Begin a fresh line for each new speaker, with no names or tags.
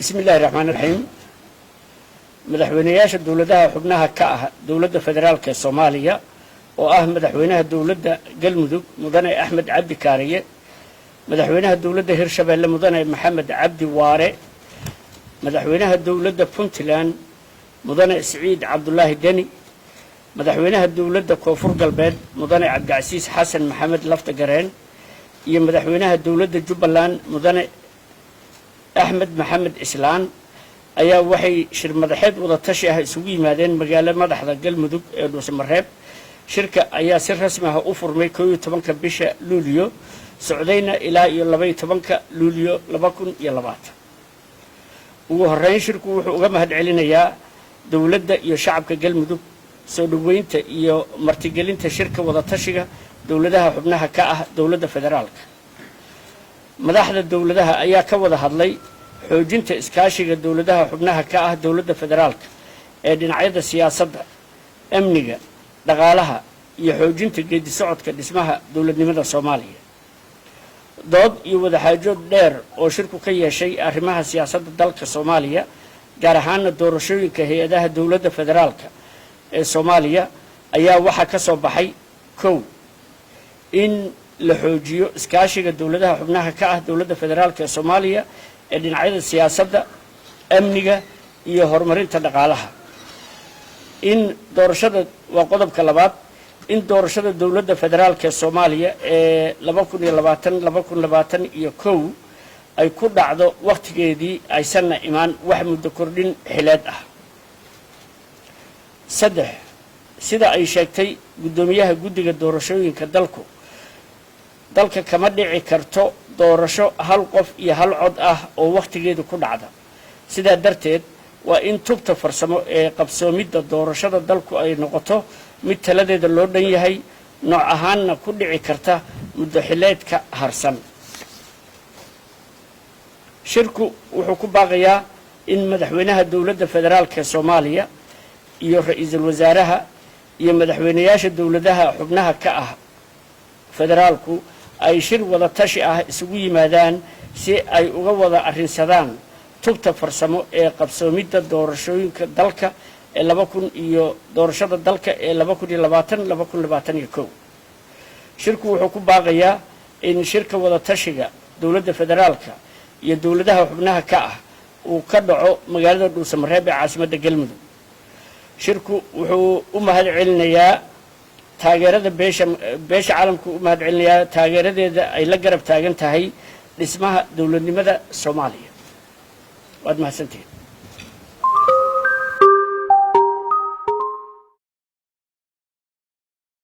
بسم الله الرحمن الرحيم. مدحوينياش الدولة حبناها كأه دولة فدرالك الصومالية مدحوينها الدولة قلمدوك مدني أحمد عبد كارية مدحوينها الدولة هرشبيل مدني محمد عبد واري مدحوينها الدولة بونتلان مدني سعيد عبد الله الدني مدحوينها الدولة كوفور قلبيد مدني عبد العزيز حسن محمد لفتقرين مدحوينها الدولة جبلان مدني أحمد محمد إسلام ayaa waxay shir madaxeed wada tashi ah isugu yimaadeen magaalada madaxda galmudug ee dhuusamareeb shirka ayaa si rasmi ah u furmay 12 bisha luulyo socdayna ilaa iyo 12 luulyo 2020 ugu horeyn shirku wuxuu uga mahad celinayaa dawladda iyo shacabka galmudug soo dhaweynta iyo martigelinta shirka wada tashiga dawladaha xubnaha ka ah dawladda federaalka madaxda dawladaha ayaa ka wada hadlay xoojinta iskaashiga dawladaha xubnaha ka ah dawladda federaalka ee dhinacyada siyaasadda amniga dhaqaalaha iyo xoojinta geedi socodka dhismaha dawladnimada Soomaaliya dood iyo wada xaajood dheer oo shirku ka yeeshay arrimaha siyaasadda dalka Soomaaliya gaar ahaan doorashooyinka hay'adaha dawladda federaalka ee Soomaaliya ayaa waxa ka soo baxay in la xoojiyo iskaashiga dawladaha xubnaha ka ah dawladda federaalka ee Soomaaliya ee dhinacyada siyaasadda amniga iyo horumarinta dhaqaalaha in doorashada waa qodobka labaad in doorashada dawladda federaalka ee Soomaaliya ee 2020 ay ku dhacdo waqtigeedii aysan imaan wax muddo kordhin xileed ah sida ay sheegtay gudoomiyaha guddiga doorashooyinka dalka kama dhici karto doorasho hal qof iyo hal cod ah oo waqtigeedu ku dhacda sida darteed waa in tubta farsamo ee qabsoomidda doorashada dalku ay noqoto mid taladeeda loo dhan yahay nooc ahaanna ku dhici karta muddo xileedka harsan shirku wuxuu ku baaqayaa in madaxweynaha dawladda federaalka ee Soomaaliya iyo ra'iisul wasaaraha iyo madaxweynayaasha dawladaha xubnaha ka ah federaalku ay shir wada tashi ah isugu yimaadaan si ay uga wada arrinsadaan tubta farsamo ee qabsoomidda doorashooyinka dalka ee 2020 shirku wuxuu ku baaqayaa in shirka wada tashiga dawladda federaalka iyo dawladaha xubnaha ka ah uu ka dhaco magaalada dhuusamareeb ee caasimadda galmudug shirku wuxuu u mahad celinayaa taageerada beesha caalamku u mahad celinayaa taageeradeeda ay la garab taagan tahay dhismaha dawladnimada Soomaaliya waad mahadsantihiin